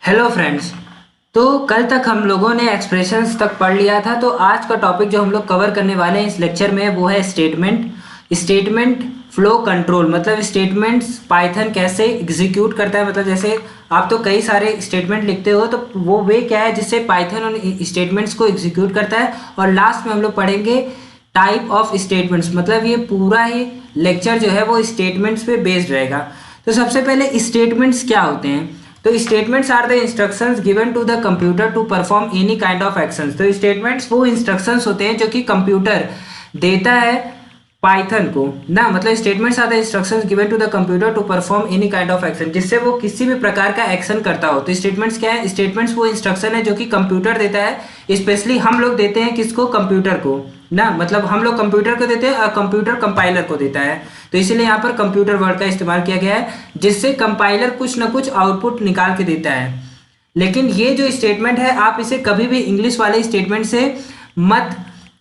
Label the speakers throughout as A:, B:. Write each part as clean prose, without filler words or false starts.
A: Hello friends. तो कल तक हम लोगों ने एक्सप्रेशंस तक पढ़ लिया था। तो आज का टॉपिक जो हम लोग कवर करने वाले हैं इस लेक्चर में वो है स्टेटमेंट फ्लो कंट्रोल। मतलब स्टेटमेंट्स पाइथन कैसे एग्जीक्यूट करता है। मतलब जैसे आप तो कई सारे स्टेटमेंट लिखते हो तो वो वे क्या है जिससे पाइथन उन स्टेटमेंट्स को एग्जीक्यूट करता है। और लास्ट में हम लोग पढ़ेंगे टाइप ऑफ स्टेटमेंट्स। मतलब ये पूरा ही लेक्चर जो है वो स्टेटमेंट्स पे बेस्ड रहेगा। तो सबसे पहले स्टेटमेंट्स क्या होते हैं। तो statements are the instructions given to the computer to perform any kind of actions. तो स्टेटमेंट्स वो इंस्ट्रक्शंस होते हैं जो कि कंप्यूटर देता है पाइथन को ना। मतलब statements are the instructions given to the computer to perform any kind of action, जिससे वो किसी भी प्रकार का एक्शन करता हो। तो स्टेटमेंट्स क्या है? स्टेटमेंट्स वो इंस्ट्रक्शन है जो कि कंप्यूटर देता है। स्पेशली हम लोग देते हैं किसको? कंप्यूटर को ना। मतलब हम लोग कंप्यूटर को देते हैं और कंप्यूटर कंपाइलर को देता है। तो इसीलिए यहाँ पर कंप्यूटर वर्ड का इस्तेमाल किया गया है, जिससे कंपाइलर कुछ ना कुछ आउटपुट निकाल के देता है। लेकिन ये जो स्टेटमेंट है आप इसे कभी भी इंग्लिश वाले स्टेटमेंट से मत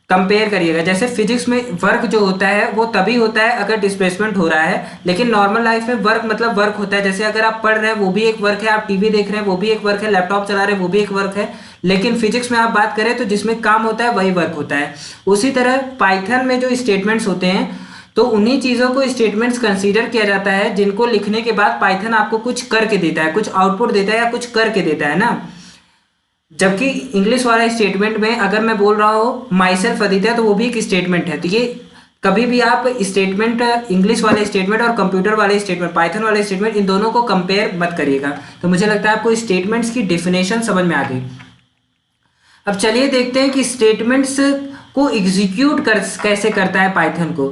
A: कंपेयर करिएगा। जैसे फिजिक्स में वर्क जो होता है वो तभी होता है अगर डिस्प्लेसमेंट हो रहा है, लेकिन नॉर्मल लाइफ में वर्क मतलब वर्क होता है। जैसे अगर आप पढ़ रहे हैं वो भी एक वर्क है, आप टीवी देख रहे हैं वो भी एक वर्क है, लैपटॉप चला रहे हैं वो भी एक वर्क है। लेकिन फिजिक्स में आप बात करें तो जिसमें काम होता है वही वर्क होता है। उसी तरह पाइथन में जो स्टेटमेंट्स होते हैं तो उन्हीं चीज़ों को स्टेटमेंट्स कंसीडर किया जाता है जिनको लिखने के बाद पाइथन आपको कुछ करके देता है, कुछ आउटपुट देता है या कुछ करके देता है ना। जबकि इंग्लिश वाला स्टेटमेंट में अगर मैं बोल रहा हूँ माई सेल्फ अदित्य तो वो भी एक स्टेटमेंट है। तो ये कभी भी आप स्टेटमेंट इंग्लिश वाले स्टेटमेंट और कंप्यूटर वाले स्टेटमेंट, पाइथन वाले स्टेटमेंट, इन दोनों को कंपेयर मत करिएगा। तो मुझे लगता है आपको स्टेटमेंट्स की डेफिनेशन समझ में आ गई। अब चलिए देखते हैं कि स्टेटमेंट्स को एग्जीक्यूट कैसे करता है पाइथन को।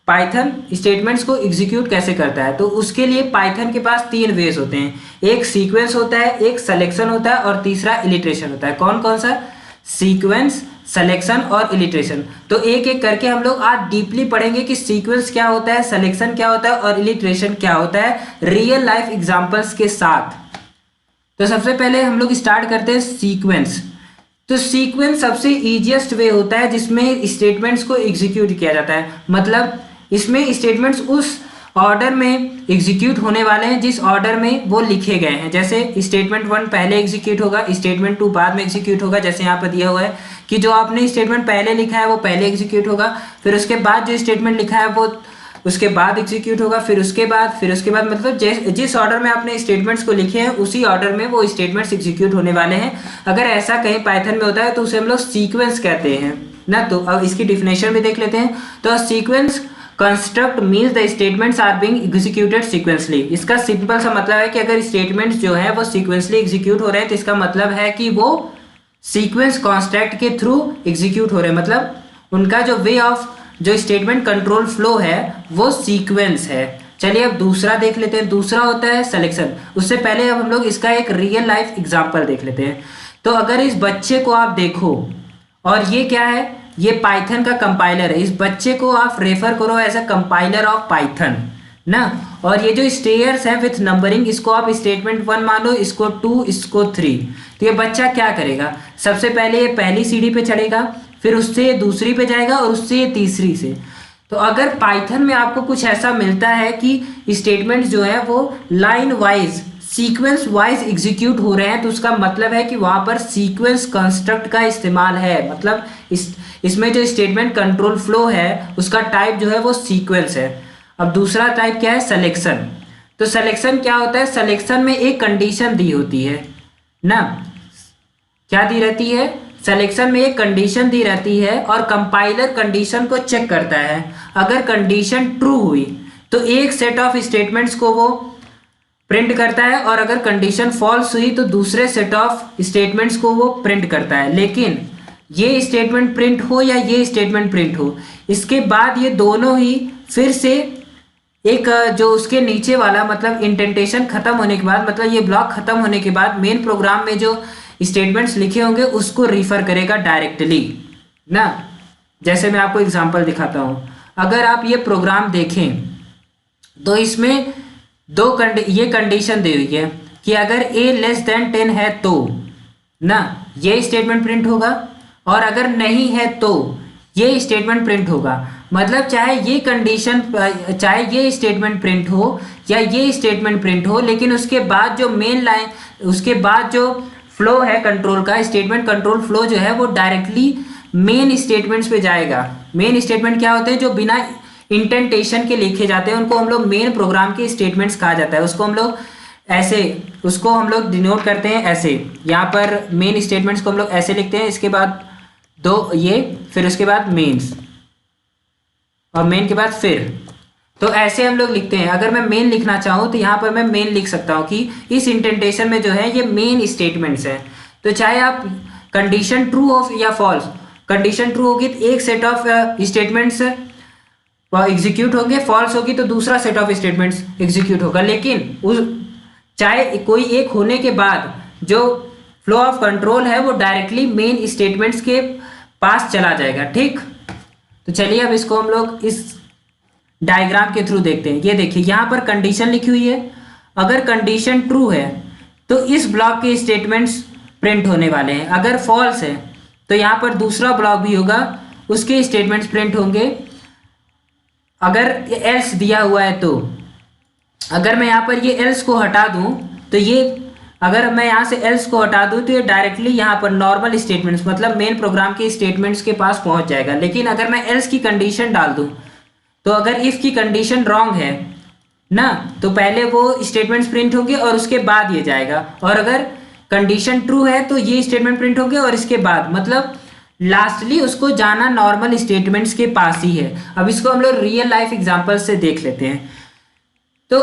A: पाइथन स्टेटमेंट्स को एग्जीक्यूट कैसे करता है, तो उसके लिए पाइथन के पास तीन वेज होते हैं। एक सीक्वेंस होता है, एक सिलेक्शन होता है और तीसरा इलिट्रेशन होता है। कौन कौन सा? सीक्वेंस, सिलेक्शन और इलिट्रेशन। तो एक एक करके हम लोग आज डीपली पढ़ेंगे कि सीक्वेंस क्या होता है, सिलेक्शन क्या होता है और इलिट्रेशन क्या होता है, रियल लाइफ एग्जांपल्स के साथ। तो सबसे पहले हम लोग स्टार्ट करते हैं सीक्वेंस। तो सीक्वेंस सबसे इजीएस्ट वे होता है जिसमें स्टेटमेंट्स को एग्जीक्यूट किया जाता है। मतलब इसमें स्टेटमेंट्स उस ऑर्डर में एग्जीक्यूट होने वाले हैं जिस ऑर्डर में वो लिखे गए हैं। जैसे स्टेटमेंट 1 पहले एग्जीक्यूट होगा, स्टेटमेंट 2 बाद में एग्जीक्यूट होगा। जैसे यहाँ पर दिया हुआ है कि जो आपने स्टेटमेंट पहले लिखा है वो पहले एग्जीक्यूट होगा, फिर उसके बाद जो स्टेटमेंट लिखा है वो उसके बाद एग्जीक्यूट होगा, फिर उसके बाद मतलब जिस ऑर्डर में आपने स्टेटमेंट्स को लिखे हैं उसी ऑर्डर में वो स्टेटमेंट्स एग्जीक्यूट होने वाले हैं। अगर ऐसा कहीं पाइथन में होता है तो उसे हम लोग सीक्वेंस कहते हैं ना। तो अब इसकी डिफिनेशन भी देख लेते हैं। तो sequence construct means the statements are being executed sequentially. इसका सिंपल सा मतलब है कि अगर स्टेटमेंट्स जो है वो सीक्वेंसली एग्जीक्यूट हो रहे हैं तो इसका मतलब है कि वो सीक्वेंस कॉन्स्ट्रक्ट के थ्रू एग्जीक्यूट हो रहे हैं। मतलब उनका जो वे ऑफ जो स्टेटमेंट कंट्रोल फ्लो है वो सीक्वेंस है। चलिए अब दूसरा देख लेते हैं। दूसरा होता है सिलेक्शन। उससे पहले अब हम लोग इसका एक रियल लाइफ एग्जांपल देख लेते हैं। तो अगर इस बच्चे को आप देखो, और ये क्या है? ये पाइथन का कंपाइलर है। इस बच्चे को आप रेफर करो as a compiler of Python ना। और ये जो स्टेयर्स है विथ नंबरिंग, इसको आप स्टेटमेंट 1 मान लो, इसको 2, इसको 3। तो ये बच्चा क्या करेगा? सबसे पहले ये पहली सीढ़ी पे चढ़ेगा, फिर उससे ये दूसरी पे जाएगा और उससे ये तीसरी से। तो अगर पाइथन में आपको कुछ ऐसा मिलता है कि स्टेटमेंट जो है वो line wise, sequence wise execute हो रहे हैं, तो उसका मतलब है कि वहां पर सीक्वेंस कंस्ट्रक्ट का इस्तेमाल है। मतलब इसमें जो स्टेटमेंट कंट्रोल फ्लो है उसका टाइप जो है वो सीक्वेंस है। अब दूसरा टाइप क्या है? सिलेक्शन। तो सिलेक्शन क्या होता है? सिलेक्शन में एक कंडीशन दी होती है ना। क्या दी रहती है? सिलेक्शन में एक कंडीशन दी रहती है और कंपाइलर कंडीशन को चेक करता है। अगर कंडीशन ट्रू हुई तो एक सेट ऑफ स्टेटमेंट्स को वो प्रिंट करता है, और अगर कंडीशन फॉल्स हुई तो दूसरे सेट ऑफ स्टेटमेंट्स को वो प्रिंट करता है। लेकिन ये स्टेटमेंट प्रिंट हो या ये स्टेटमेंट प्रिंट हो, इसके बाद ये दोनों ही फिर से एक जो उसके नीचे वाला मतलब इंडेंटेशन खत्म होने के बाद, मतलब ये ब्लॉक खत्म होने के बाद मेन प्रोग्राम में जो स्टेटमेंट्स लिखे होंगे उसको रिफर करेगा डायरेक्टली ना। जैसे मैं आपको एग्जांपल दिखाता हूं। अगर आप ये प्रोग्राम देखें तो इसमें ये कंडीशन दी हुई है कि अगर a लेस देन 10 है तो ना ये स्टेटमेंट प्रिंट होगा, और अगर नहीं है तो ये स्टेटमेंट प्रिंट होगा। मतलब चाहे ये कंडीशन, चाहे ये स्टेटमेंट प्रिंट हो या ये स्टेटमेंट प्रिंट हो, लेकिन उसके बाद जो मेन लाइन, उसके बाद जो फ्लो है कंट्रोल का, स्टेटमेंट कंट्रोल फ्लो जो है वो डायरेक्टली मेन स्टेटमेंट्स पे जाएगा। मेन स्टेटमेंट क्या होते हैं? जो बिना इंटेंटेशन के लिखे जाते हैं उनको हम लोग मेन प्रोग्राम के स्टेटमेंट्स कहा जाता है। उसको हम लोग ऐसे, उसको हम लोग डिनोट करते हैं ऐसे। यहाँ पर मेन स्टेटमेंट्स को हम लोग ऐसे लिखते हैं, इसके बाद दो ये, फिर उसके बाद मेन्स, और मेन के बाद फिर, तो ऐसे हम लोग लिखते हैं। अगर मैं मेन लिखना चाहूँ तो यहाँ पर मैं मेन लिख सकता हूँ कि इस इंटेंटेशन में जो है ये मेन स्टेटमेंट्स हैं। तो चाहे आप कंडीशन ट्रू हो या फॉल्स, कंडीशन ट्रू होगी तो एक सेट ऑफ स्टेटमेंट्स एग्जीक्यूट होंगे, फॉल्स होगी तो दूसरा सेट ऑफ स्टेटमेंट्स एग्जीक्यूट होगा। लेकिन उस चाहे कोई एक होने के बाद जो फ्लो ऑफ कंट्रोल है वो डायरेक्टली मेन स्टेटमेंट्स के पास चला जाएगा। ठीक, तो चलिए अब इसको हम लोग इस डायग्राम के थ्रू देखते हैं। ये देखिए यहाँ पर कंडीशन लिखी हुई है, अगर कंडीशन ट्रू है तो इस ब्लॉक के स्टेटमेंट्स प्रिंट होने वाले हैं, अगर फॉल्स है तो यहाँ पर दूसरा ब्लॉक भी होगा, उसके स्टेटमेंट्स प्रिंट होंगे। अगर एल्स दिया हुआ है तो अगर मैं यहाँ पर ये एल्स को हटा दूँ तो ये, अगर मैं यहाँ से एल्स को हटा दूँ तो ये डायरेक्टली यहाँ पर नॉर्मल स्टेटमेंट्स मतलब मेन प्रोग्राम के स्टेटमेंट्स के पास पहुँच जाएगा। लेकिन अगर मैं एल्स की कंडीशन डाल दूँ तो अगर इफ की कंडीशन रॉन्ग है ना तो पहले वो स्टेटमेंट्स प्रिंट होंगे और उसके बाद ये जाएगा, और अगर कंडीशन ट्रू है तो ये स्टेटमेंट प्रिंट होंगे और इसके बाद, मतलब लास्टली उसको जाना नॉर्मल स्टेटमेंट्स के पास ही है। अब इसको हम लोग रियल लाइफ एग्जांपल से देख लेते हैं। तो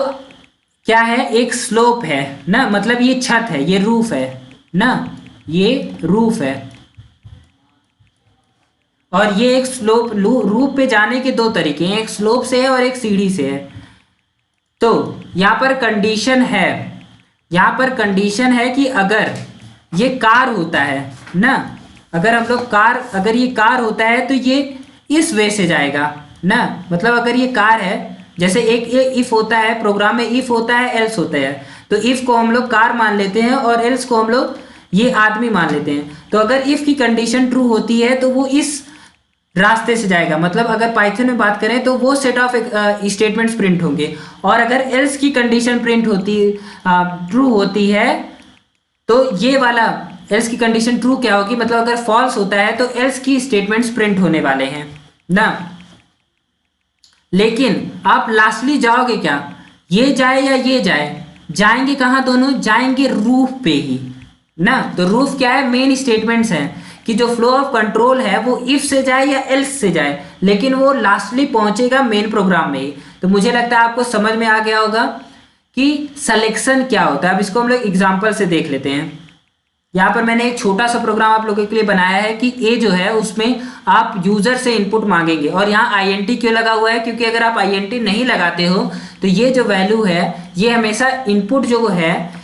A: क्या है, एक स्लोप है ना, मतलब ये छत है, ये रूफ है ना, ये रूफ है, और ये एक स्लोप, रूफ पे जाने के दो तरीके हैं, एक स्लोप से है और एक सीढ़ी से है। तो यहाँ पर कंडीशन है, यहाँ पर कंडीशन है कि अगर ये कार होता है ना, अगर हम लोग कार, अगर ये कार होता है तो ये इस वे से जाएगा ना, मतलब अगर ये कार है, जैसे एक ये इफ होता है प्रोग्राम में, इफ होता है एल्स होता है, तो इफ को हम लोग कार मान लेते हैं और एल्स को हम लोग ये आदमी मान लेते हैं। तो अगर इफ की कंडीशन ट्रू होती है तो वो इस रास्ते से जाएगा, मतलब अगर पाइथन में बात करें तो वो सेट ऑफ स्टेटमेंट्स प्रिंट होंगे। और अगर एल्स की कंडीशन प्रिंट होती, ट्रू होती है तो ये वाला एल्स की कंडीशन ट्रू क्या होगी, मतलब अगर फॉल्स होता है तो एल्स की स्टेटमेंट्स प्रिंट होने वाले हैं ना। लेकिन आप लास्टली जाओगे क्या, ये जाए या ये जाए, जाएंगे कहाँ, दोनों जाएंगे रूफ पे ही ना। तो रूफ क्या है, मेन स्टेटमेंट्स हैं कि जो फ्लो ऑफ कंट्रोल है वो इफ से जाए या एल्स से जाए, लेकिन वो लास्टली पहुंचेगा मेन प्रोग्राम में ही। तो मुझे लगता है आपको समझ में आ गया होगा कि सिलेक्शन क्या होता है। अब इसको हम लोग एग्जांपल से देख लेते हैं। यहाँ पर मैंने एक छोटा सा प्रोग्राम आप लोगों के लिए बनाया है कि ए जो है उसमें आप यूजर से इनपुट मांगेंगे, और यहाँ INT क्यों लगा हुआ है, क्योंकि अगर आप INT नहीं लगाते हो तो ये जो वैल्यू है ये हमेशा इनपुट जो है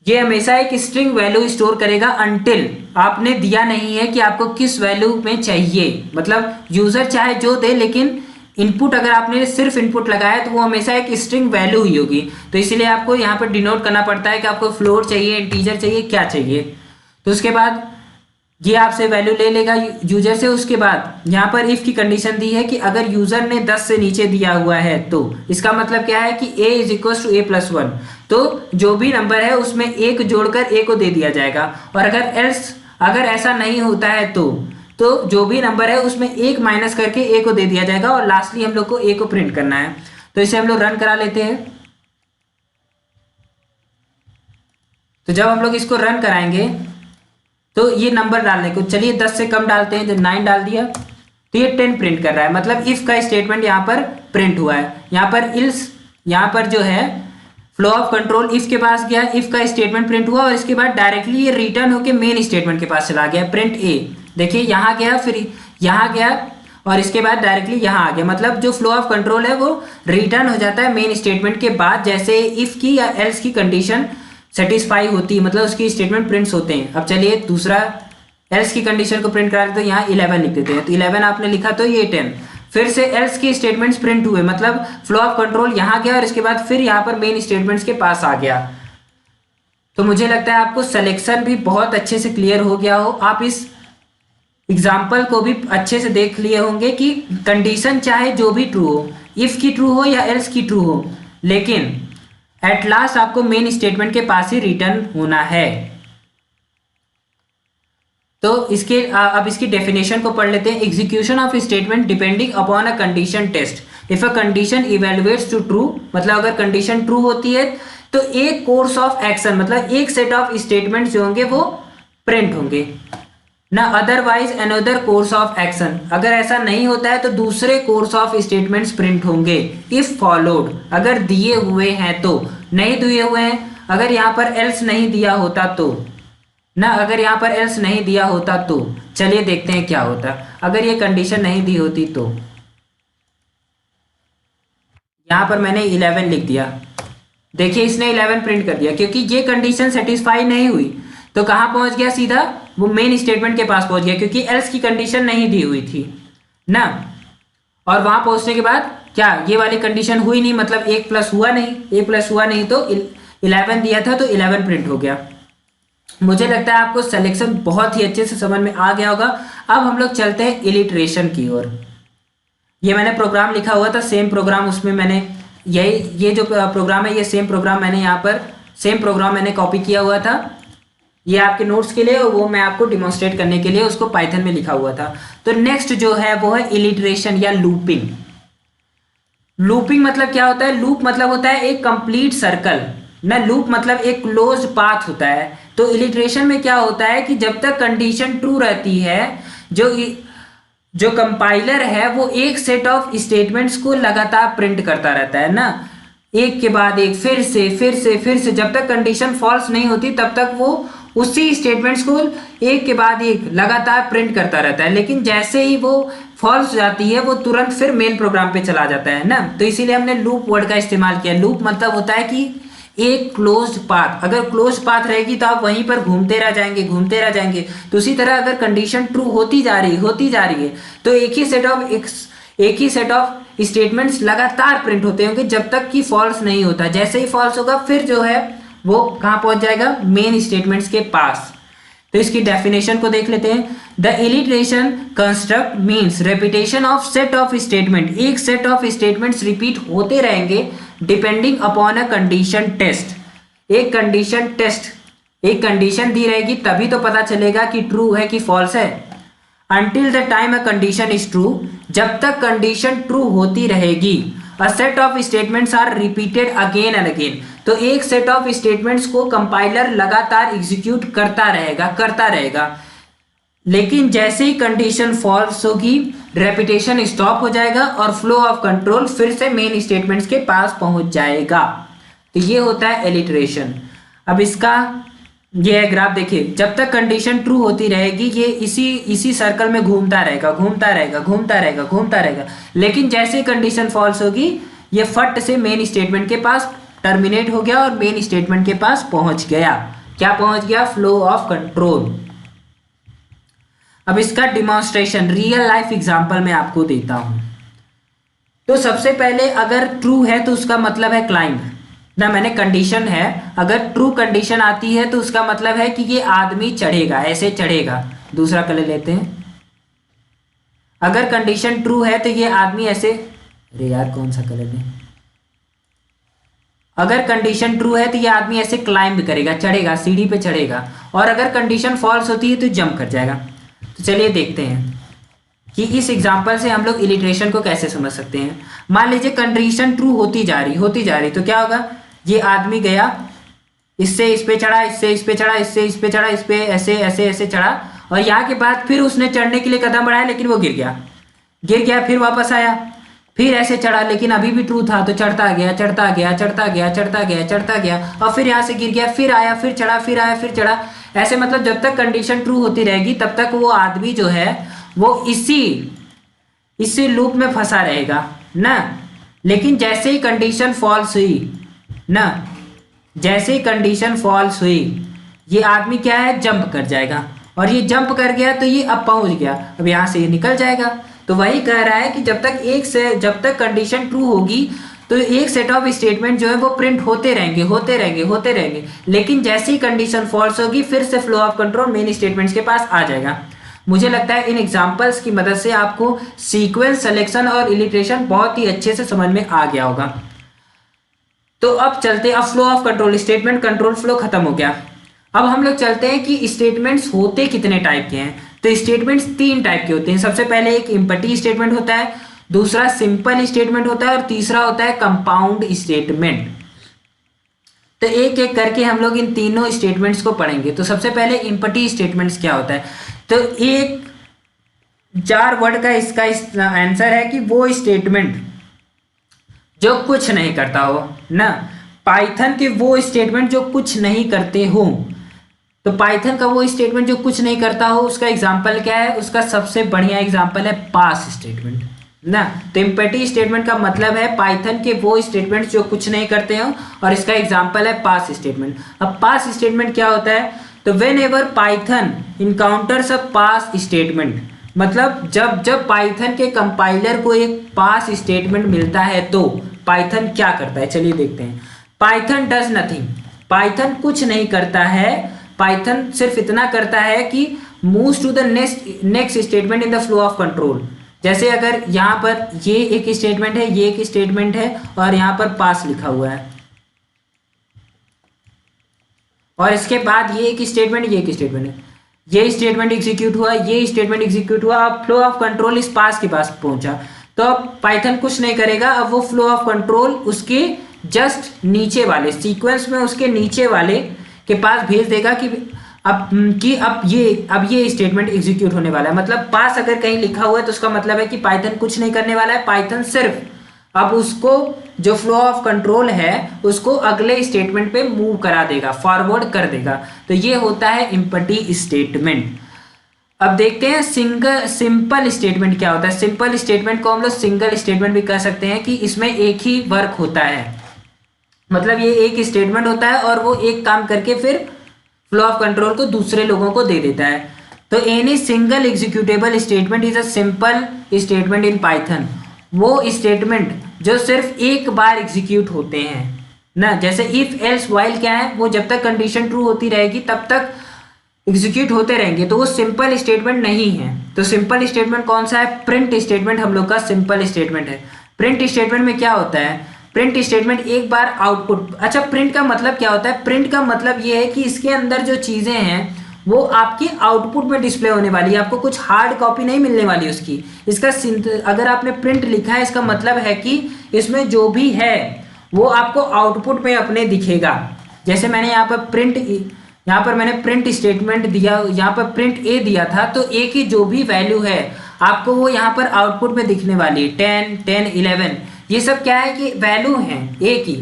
A: ये हमेशा एक स्ट्रिंग वैल्यू स्टोर करेगा अनटिल आपने दिया नहीं है कि आपको किस वैल्यू में चाहिए। मतलब यूजर चाहे जो दे, लेकिन इनपुट अगर आपने सिर्फ इनपुट लगाया तो वो हमेशा एक स्ट्रिंग वैल्यू ही होगी। तो इसीलिए आपको यहाँ पर डिनोट करना पड़ता है कि आपको फ्लोट चाहिए, इंटीजर चाहिए, क्या चाहिए। तो उसके बाद ये आपसे वैल्यू ले लेगा यूजर से। उसके बाद यहाँ पर इफ की कंडीशन दी है कि अगर यूजर ने 10 से नीचे दिया हुआ है तो इसका मतलब क्या है कि a is equal to a+1, तो जो भी नंबर है उसमें एक जोड़कर a को दे दिया जाएगा। और अगर ऐसा नहीं होता है तो जो भी नंबर है उसमें एक माइनस करके a को दे दिया जाएगा, और लास्टली हम लोग को a को प्रिंट करना है। तो इसे हम लोग रन करा लेते हैं। तो जब हम लोग इसको रन कराएंगे तो ये नंबर डालने को, चलिए 10 से कम डालते हैं, जब 9 डाल दिया तो ये 10 प्रिंट कर रहा है, मतलब इफ का स्टेटमेंट यहाँ पर प्रिंट हुआ है। यहाँ पर इल्स, यहाँ पर जो है फ्लो ऑफ कंट्रोल इफ के पास गया, इफ का स्टेटमेंट प्रिंट हुआ और इसके बाद डायरेक्टली ये रिटर्न होके मेन स्टेटमेंट के पास चला गया, प्रिंट ए। देखिए यहाँ गया, फिर यहाँ गया और इसके बाद डायरेक्टली यहाँ आ गया। मतलब जो फ्लो ऑफ कंट्रोल है वो रिटर्न हो जाता है मेन स्टेटमेंट के बाद, जैसे इफ की या एल्स की कंडीशन सेटिस्फाई होती है, मतलब उसकी स्टेटमेंट प्रिंट्स होते हैं। अब चलिए दूसरा एल्स की कंडीशन को प्रिंट करा देते हैं। यहाँ 11 लिख देते हैं, तो 11 आपने लिखा तो ये 10, फिर से एल्स की स्टेटमेंट्स प्रिंट हुए, मतलब फ्लो ऑफ कंट्रोल यहाँ गया और इसके बाद फिर यहाँ पर मेन स्टेटमेंट्स के पास आ गया। तो मुझे लगता है आपको सिलेक्शन भी बहुत अच्छे से क्लियर हो गया हो। आप इस एग्जाम्पल को भी अच्छे से देख लिए होंगे कि कंडीशन चाहे जो भी ट्रू हो, इफ की ट्रू हो या एल्स की ट्रू हो, लेकिन एट लास्ट आपको मेन स्टेटमेंट के पास ही रिटर्न होना है। तो इसके अब इसकी डेफिनेशन को पढ़ लेते हैं। Execution of statement depending upon a condition test if a condition evaluates to true, मतलब अगर कंडीशन ट्रू होती है तो एक कोर्स ऑफ एक्शन, मतलब एक सेट ऑफ स्टेटमेंट जो होंगे वो प्रिंट होंगे ना, otherwise another course of action, अगर ऐसा नहीं होता है तो दूसरे कोर्स ऑफ स्टेटमेंट्स प्रिंट होंगे। इफ फॉलोड, अगर दिए हुए हैं तो, नहीं दिए हुए हैं, अगर यहाँ पर एल्स नहीं दिया होता तो ना, अगर यहाँ पर एल्स नहीं दिया होता तो चलिए देखते हैं क्या होता। अगर ये कंडीशन नहीं दी होती तो यहाँ पर मैंने 11 लिख दिया, देखिए इसने 11 प्रिंट कर दिया, क्योंकि ये कंडीशन सेटिस्फाई नहीं हुई तो कहाँ पहुंच गया, सीधा वो मेन स्टेटमेंट के पास पहुंच गया, क्योंकि एल्स की कंडीशन नहीं दी हुई थी ना। और वहां पहुंचने के बाद क्या ये वाली कंडीशन हुई नहीं, मतलब 1 प्लस हुआ नहीं, 1 प्लस हुआ नहीं तो 11 दिया था तो 11 प्रिंट हो गया। मुझे लगता है आपको सिलेक्शन बहुत ही अच्छे से समझ में आ गया होगा। अब हम लोग चलते हैं इलिट्रेशन की ओर। ये मैंने प्रोग्राम लिखा हुआ था, सेम प्रोग्राम, उसमें मैंने ये जो प्रोग्राम है ये सेम प्रोग्राम मैंने यहाँ पर सेम प्रोग्राम मैंने कॉपी किया हुआ था, ये आपके नोट्स के लिए, और वो मैं आपको डिमॉन्स्ट्रेट करने के लिए उसको पाइथन में लिखा हुआ था। तो नेक्स्ट जो है वो है इलिट्रेशन या लूपिंग। लूपिंग मतलब क्या होता है, लूप मतलब होता है एक कंप्लीट सर्कल ना, लूप मतलब एक क्लोज पाथ होता है। तो इलिट्रेशन में क्या होता है कि जब तक कंडीशन ट्रू रहती है, जो कंपाइलर है वो एक सेट ऑफ स्टेटमेंट्स को लगातार प्रिंट करता रहता है ना, एक के बाद एक, फिर से फिर से फिर से, जब तक कंडीशन फॉल्स नहीं होती तब तक वो उसी स्टेटमेंट्स को एक के बाद एक लगातार प्रिंट करता रहता है। लेकिन जैसे ही वो फॉल्स जाती है वो तुरंत फिर मेन प्रोग्राम पे चला जाता है ना। तो इसीलिए हमने लूप वर्ड का इस्तेमाल किया। लूप मतलब होता है कि एक क्लोज्ड पाथ, अगर क्लोज पाथ रहेगी तो आप वहीं पर घूमते रह जाएंगे, घूमते रह जाएंगे। तो उसी तरह अगर कंडीशन ट्रू होती जा रही है तो एक ही सेट ऑफ स्टेटमेंट्स लगातार प्रिंट होते होंगे जब तक कि फॉल्स नहीं होता। जैसे ही फॉल्स होगा फिर जो है वो कहाँ पहुंच जाएगा, मेन स्टेटमेंट्स के पास। तो इसकी डेफिनेशन को देख लेते हैं। The iteration construct means repetition of set of statement, एक सेट ऑफ स्टेटमेंट्स रिपीट होते रहेंगे depending upon a condition test. एक कंडीशन दी रहेगी तभी तो पता चलेगा कि ट्रू है कि फॉल्स है। Until the time a condition is true, जब तक कंडीशन ट्रू होती रहेगी, a set of statements are repeated again and again. तो एक सेट ऑफ स्टेटमेंट्स को कंपाइलर लगातार एग्जीक्यूट करता रहेगा। लेकिन जैसे ही कंडीशन फॉल्स होगी रेपिटेशन स्टॉप हो जाएगा और फ्लो ऑफ कंट्रोल फिर से मेन स्टेटमेंट्स के पास पहुंच जाएगा। तो ये होता है इलिट्रेशन। अब इसका ये ग्राफ देखिए, जब तक कंडीशन ट्रू होती रहेगी ये इसी सर्कल में घूमता रहेगा। लेकिन जैसे ही कंडीशन फॉल्स होगी ये फट से मेन स्टेटमेंट के पास टर्मिनेट हो गया और मेन स्टेटमेंट के पास पहुंच गया। क्या पहुंच गया, फ्लो ऑफ कंट्रोल। अब इसका डिमॉन्स्ट्रेशन रियल लाइफ एग्जांपल मैं आपको देता हूं। तो सबसे पहले अगर ट्रू है तो उसका मतलब है क्लाइंब ना, मैंने कंडीशन है, अगर ट्रू कंडीशन आती है तो उसका मतलब है कि ये आदमी चढ़ेगा, ऐसे चढ़ेगा। दूसरा कलर लेते हैं। अगर कंडीशन ट्रू है तो ये आदमी ऐसे, अरे यार कौन सा कलर है, अगर कंडीशन ट्रू है तो ये आदमी ऐसे क्लाइंब करेगा, चढ़ेगा, सीढ़ी पे चढ़ेगा। और अगर कंडीशन फॉल्स होती है तो जंप कर जाएगा। तो चलिए देखते हैं कि इस एग्जांपल से हम लोग इलिट्रेशन को कैसे समझ सकते हैं। मान लीजिए कंडीशन ट्रू होती जा रही तो क्या होगा, ये आदमी गया, इससे इस पे चढ़ा, इससे इस पे चढ़ा, इससे इस पे चढ़ा, इस पे ऐसे ऐसे ऐसे चढ़ा, और यहाँ के बाद फिर उसने चढ़ने के लिए कदम बढ़ाया लेकिन वो गिर गया, फिर वापस आया, फिर ऐसे चढ़ा लेकिन अभी भी ट्रू था तो चढ़ता गया और फिर यहाँ से गिर गया, फिर आया, फिर चढ़ा, फिर आया, फिर चढ़ा। ऐसे मतलब जब तक कंडीशन ट्रू होती रहेगी तब तक वो आदमी जो है वो इसी लूप में फंसा रहेगा ना। लेकिन जैसे ही कंडीशन फॉल्स हुई ये आदमी क्या है, जंप कर जाएगा, और ये जंप कर गया तो ये अब पहुंच गया, अब यहाँ से ये निकल जाएगा। तो वही कह रहा है कि जब तक कंडीशन ट्रू होगी तो एक सेट ऑफ स्टेटमेंट जो है वो प्रिंट होते रहेंगे। लेकिन जैसे ही कंडीशन फॉल्स होगी फिर से flow of control main statements के पास आ जाएगा। मुझे लगता है इन एग्जांपल्स की मदद से आपको सीक्वेंस सिलेक्शन और इलिट्रेशन बहुत ही अच्छे से समझ में आ गया होगा। तो अब चलते, अब flow of control, statement control flow खत्म हो गया। अब हम लोग चलते हैं कि स्टेटमेंट्स होते कितने टाइप के हैं। तो स्टेटमेंट्स 3 टाइप के होते हैं। सबसे पहले एक इम्पटी स्टेटमेंट होता है, दूसरा सिंपल स्टेटमेंट होता है और तीसरा होता है कंपाउंड स्टेटमेंट। तो एक एक करके हम लोग इन तीनों स्टेटमेंट्स को पढ़ेंगे। तो सबसे पहले इम्पटी स्टेटमेंट्स क्या होता है। तो एक 4 वर्ड का इसका आंसर है कि वो स्टेटमेंट जो कुछ नहीं करता हो ना। पाइथन के वो स्टेटमेंट जो कुछ नहीं करते हो। तो पाइथन का वो स्टेटमेंट जो कुछ नहीं करता हो, उसका एग्जांपल क्या है, उसका सबसे बढ़िया एग्जांपल है पास स्टेटमेंट ना। तो इम्पटी स्टेटमेंट का मतलब है पाइथन के वो स्टेटमेंट जो कुछ नहीं करते हो, और इसका एग्जांपल है पास स्टेटमेंट। अब पास स्टेटमेंट क्या होता है, तो when ever Python encounters a pass statement, मतलब जब जब पाइथन के कंपाइलर को एक पास स्टेटमेंट मिलता है तो पाइथन क्या करता है, चलिए देखते हैं। पाइथन डज नथिंग, पाइथन कुछ नहीं करता है। पाइथन सिर्फ इतना करता है कि moves to the next statement in the flow of control. जैसे अगर यहाँ पर ये एक स्टेटमेंट है, ये एक स्टेटमेंट है, और यहाँ पर पास लिखा हुआ है, और इसके बाद ये एक स्टेटमेंट, ये एक स्टेटमेंट है, ये स्टेटमेंट एग्जीक्यूट हुआ, ये स्टेटमेंट एग्जीक्यूट हुआ। अब फ्लो ऑफ कंट्रोल इस पास के पास पहुंचा, तो अब पाइथन कुछ नहीं करेगा। अब वो फ्लो ऑफ कंट्रोल उसके जस्ट नीचे वाले सीक्वेंस में, उसके नीचे वाले के पास भेज देगा कि अब ये स्टेटमेंट एग्जीक्यूट होने वाला है। मतलब पास अगर कहीं लिखा हुआ है तो उसका मतलब है कि पाइथन कुछ नहीं करने वाला है। पाइथन सिर्फ अब उसको जो फ्लो ऑफ कंट्रोल है उसको अगले स्टेटमेंट पे मूव करा देगा, फॉरवर्ड कर देगा। तो ये होता है इम्पटी स्टेटमेंट। अब देखते हैं सिंपल स्टेटमेंट क्या होता है। सिंपल स्टेटमेंट को हम लोग सिंगल स्टेटमेंट भी कह सकते हैं कि इसमें एक ही वर्क होता है, मतलब ये एक स्टेटमेंट होता है और वो एक काम करके फिर फ्लो ऑफ कंट्रोल को दूसरे लोगों को दे देता है। तो any single executable statement is a simple statement in Python. वो स्टेटमेंट जो सिर्फ एक बार एग्जीक्यूट होते हैं ना, जैसे इफ एल्स व्हाइल क्या है, वो जब तक कंडीशन ट्रू होती रहेगी तब तक एग्जीक्यूट होते रहेंगे, तो वो सिंपल स्टेटमेंट नहीं है। तो सिंपल स्टेटमेंट कौन सा है, प्रिंट स्टेटमेंट हम लोग का सिंपल स्टेटमेंट है। प्रिंट स्टेटमेंट में क्या होता है, प्रिंट स्टेटमेंट एक बार आउटपुट, अच्छा प्रिंट का मतलब क्या होता है, प्रिंट का मतलब ये है कि इसके अंदर जो चीजें हैं वो आपकी आउटपुट में डिस्प्ले होने वाली है, आपको कुछ हार्ड कॉपी नहीं मिलने वाली उसकी। इसका अगर आपने प्रिंट लिखा है, इसका मतलब है कि इसमें जो भी है वो आपको आउटपुट में अपने दिखेगा। जैसे मैंने यहाँ पर मैंने प्रिंट स्टेटमेंट दिया, यहाँ पर प्रिंट ए दिया था, तो ए की जो भी वैल्यू है आपको वो यहाँ पर आउटपुट में दिखने वाली है। 10, 10, 11 ये सब क्या है कि वैल्यू है ए की,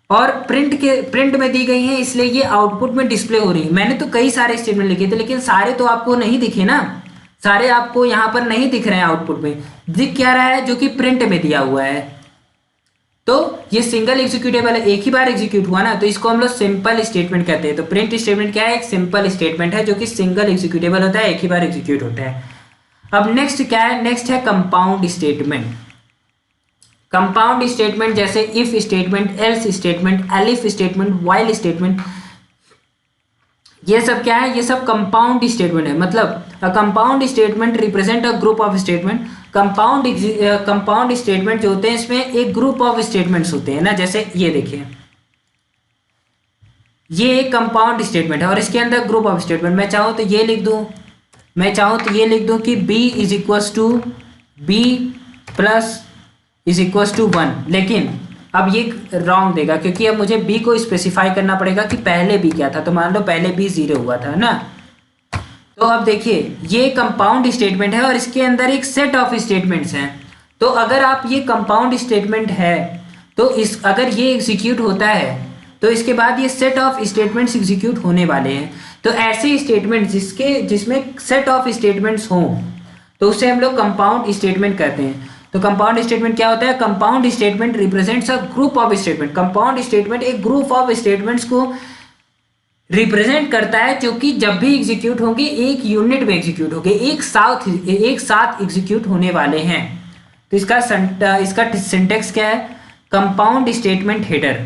A: और प्रिंट में दी गई है, इसलिए ये आउटपुट में डिस्प्ले हो रही है। मैंने तो कई सारे स्टेटमेंट लिखे थे, लेकिन सारे तो आपको नहीं दिखे ना, सारे आपको यहाँ पर नहीं दिख रहे हैं। आउटपुट में दिख क्या रहा है, जो कि प्रिंट में दिया हुआ है। तो ये सिंगल एग्जीक्यूटेबल है, एक ही बार एग्जीक्यूट हुआ ना, तो इसको हम लोग सिंपल स्टेटमेंट कहते हैं। तो प्रिंट स्टेटमेंट क्या है, एक सिंपल स्टेटमेंट है जो कि सिंगल एग्जीक्यूटेबल होता है, एक ही बार एग्जीक्यूट होता है। अब नेक्स्ट क्या है, नेक्स्ट है कंपाउंड स्टेटमेंट। कंपाउंड स्टेटमेंट जैसे if statement, else statement, elif statement, while statement, ये सब क्या है, ये सब कंपाउंड स्टेटमेंट है। मतलब a compound statement represent a group of statement. Compound statement जो होते हैं इसमें एक ग्रुप ऑफ स्टेटमेंट्स होते हैं ना। जैसे ये देखिए, ये एक कंपाउंड स्टेटमेंट है और इसके अंदर ग्रुप ऑफ स्टेटमेंट, मैं चाहूँ तो ये लिख दूँ, मैं चाहूँ तो ये लिख दूँ कि b is equals to b plus is equals to 1, लेकिन अब ये रॉन्ग देगा क्योंकि अब मुझे b को स्पेसिफाई करना पड़ेगा कि पहले b क्या था। तो मान लो पहले b 0 हुआ था ना। तो अब देखिए ये कंपाउंड स्टेटमेंट है और इसके अंदर एक सेट ऑफ स्टेटमेंट्स हैं। तो अगर आप ये कंपाउंड स्टेटमेंट है तो अगर ये एग्जीक्यूट होता है तो इसके बाद ये सेट ऑफ स्टेटमेंट्स एग्जीक्यूट होने वाले हैं। तो ऐसे स्टेटमेंट जिसमें सेट ऑफ स्टेटमेंट्स हों तो उसे हम लोग कंपाउंड स्टेटमेंट कहते हैं। तो कंपाउंड स्टेटमेंट क्या होता है, compound statement represents a group of statement. Compound statement एक ग्रुप ऑफ स्टेटमेंट्स को रिप्रेजेंट करता है जो कि जब भी एग्जीक्यूट होंगे एक यूनिट में एग्जीक्यूट होंगे, एक साथ एग्जीक्यूट होने वाले हैं। तो इसका सिंटेक्स क्या है, कंपाउंड स्टेटमेंट हेडर।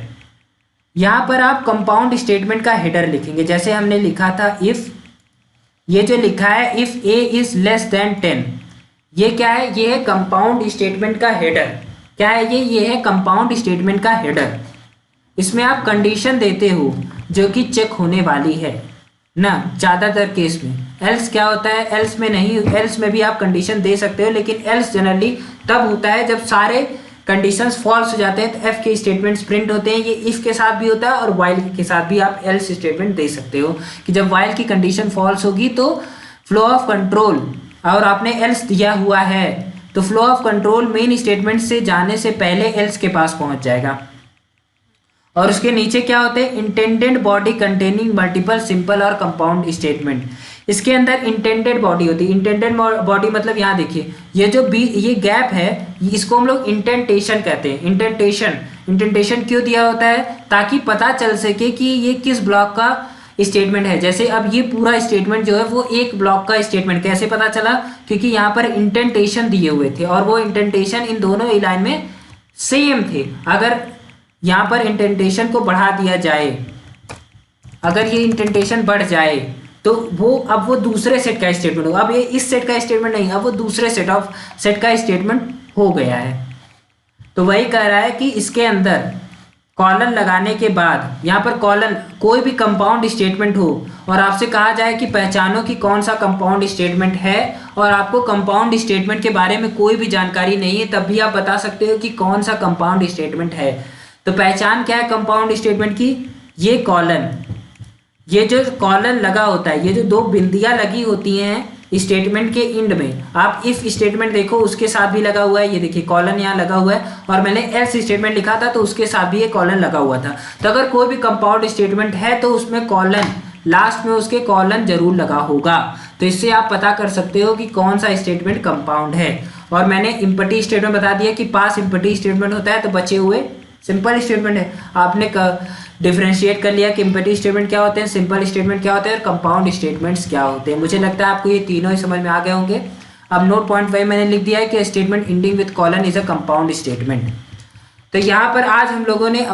A: यहाँ पर आप कंपाउंड स्टेटमेंट का हेडर लिखेंगे, जैसे हमने लिखा था इफ ये जो लिखा है if A is less than 10, ये क्या है? ये है कंपाउंड स्टेटमेंट का हेडर। क्या है ये है कंपाउंड स्टेटमेंट का हेडर। इसमें आप कंडीशन देते हो जो कि चेक होने वाली है ना ज़्यादातर केस में। एल्स क्या होता है? एल्स में नहीं, एल्स में भी आप कंडीशन दे सकते हो, लेकिन एल्स जनरली तब होता है जब सारे कंडीशंस फॉल्स हो जाते हैं तो एफ के स्टेटमेंट्स प्रिंट होते हैं। ये इफ के साथ भी होता है और वाइल के साथ भी आप एल्स स्टेटमेंट दे सकते हो कि जब वाइल की कंडीशन फॉल्स होगी तो फ्लो ऑफ कंट्रोल, और आपने एल्स दिया हुआ है तो flow of control main statement से जाने से पहले एल्स के पास पहुंच जाएगा। और उसके नीचे क्या होते हैं? Intended body containing multiple simple और कंपाउंड स्टेटमेंट। इसके अंदर इंटेंडेड बॉडी होती है। इंटेंडेड बॉडी मतलब यहाँ देखिए ये जो ये गैप है इसको हम लोग इंटेंटेशन कहते हैं। इंटेंटेशन क्यों दिया होता है? ताकि पता चल सके कि ये किस ब्लॉक का स्टेटमेंट है। जैसे अब ये पूरा स्टेटमेंट जो है वो एक ब्लॉक का स्टेटमेंट, कैसे पता चला? क्योंकि यहाँ पर इंटेंटेशन दिए हुए थे और वो इंटेंटेशन इन दोनों लाइन में सेम थे। अगर यहाँ पर इंटेंटेशन को बढ़ा दिया जाए, अगर ये इंटेंटेशन बढ़ जाए तो वो अब वो दूसरे सेट का स्टेटमेंट होगा। अब ये इस सेट का स्टेटमेंट नहीं, अब वो दूसरे सेट का स्टेटमेंट हो गया है। तो वही कह रहा है कि इसके अंदर कॉलन लगाने के बाद, यहाँ पर कॉलन कोई भी कंपाउंड स्टेटमेंट हो और आपसे कहा जाए कि पहचानो कि कौन सा कंपाउंड स्टेटमेंट है, और आपको कंपाउंड स्टेटमेंट के बारे में कोई भी जानकारी नहीं है, तब भी आप बता सकते हो कि कौन सा कंपाउंड स्टेटमेंट है। तो पहचान क्या है कंपाउंड स्टेटमेंट की? ये कॉलन, ये जो कॉलन लगा होता है, ये जो दो बिंदियां लगी होती हैं स्टेटमेंट के एंड में, आप इफ स्टेटमेंट देखो उसके साथ भी लगा हुआ है। ये देखिए कॉलन यहाँ लगा हुआ है, और मैंने एल्स स्टेटमेंट लिखा था तो उसके साथ भी ये कॉलन लगा हुआ था। तो अगर कोई भी कंपाउंड स्टेटमेंट है तो उसमें कॉलन, लास्ट में उसके कॉलन जरूर लगा होगा। तो इससे आप पता कर सकते हो कि कौन सा स्टेटमेंट कंपाउंड है। और मैंने इम्पटी स्टेटमेंट बता दिया कि पास इम्पटी स्टेटमेंट होता है, तो बचे हुए सिंपल स्टेटमेंट है। आपने डिफरेंशिएट कर लिया कि इम्पटी स्टेटमेंट क्या होते हैं, सिंपल स्टेटमेंट क्या होते हैं और कंपाउंड स्टेटमेंट्स क्या होते हैं। मुझे लगता है आपको ये तीनों ही समझ में आ गए होंगे। अब नोट पॉइंट 5 मैंने लिख दिया है कि statement ending with colon is a compound statement. तो यहाँ पर आज हम लोगों ने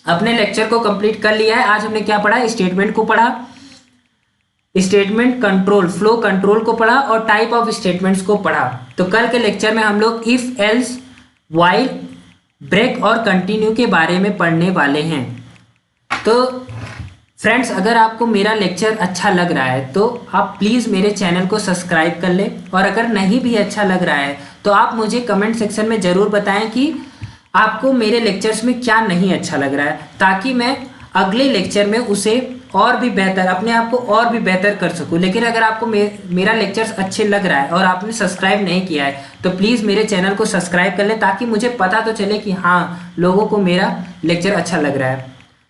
A: अपने लेक्चर को कंप्लीट कर लिया है। आज हमने क्या पढ़ा? स्टेटमेंट को पढ़ा, स्टेटमेंट कंट्रोल, फ्लो कंट्रोल को पढ़ा और टाइप ऑफ स्टेटमेंट्स को पढ़ा। तो कल के लेक्चर में हम लोग इफ, एल्स, व्हाइल, ब्रेक और कंटिन्यू के बारे में पढ़ने वाले हैं। तो फ्रेंड्स, अगर आपको मेरा लेक्चर अच्छा लग रहा है तो आप प्लीज़ मेरे चैनल को सब्सक्राइब कर लें, और अगर नहीं भी अच्छा लग रहा है तो आप मुझे कमेंट सेक्शन में ज़रूर बताएं कि आपको मेरे लेक्चर्स में क्या नहीं अच्छा लग रहा है, ताकि मैं अगले लेक्चर में उसे और भी बेहतर, अपने आप को और भी बेहतर कर सकूं। लेकिन अगर आपको मेरा लेक्चर्स अच्छे लग रहा है और आपने सब्सक्राइब नहीं किया है तो प्लीज़ मेरे चैनल को सब्सक्राइब कर लें, ताकि मुझे पता तो चले कि हाँ लोगों को मेरा लेक्चर अच्छा लग रहा है।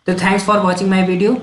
A: तो thanks for watching my video.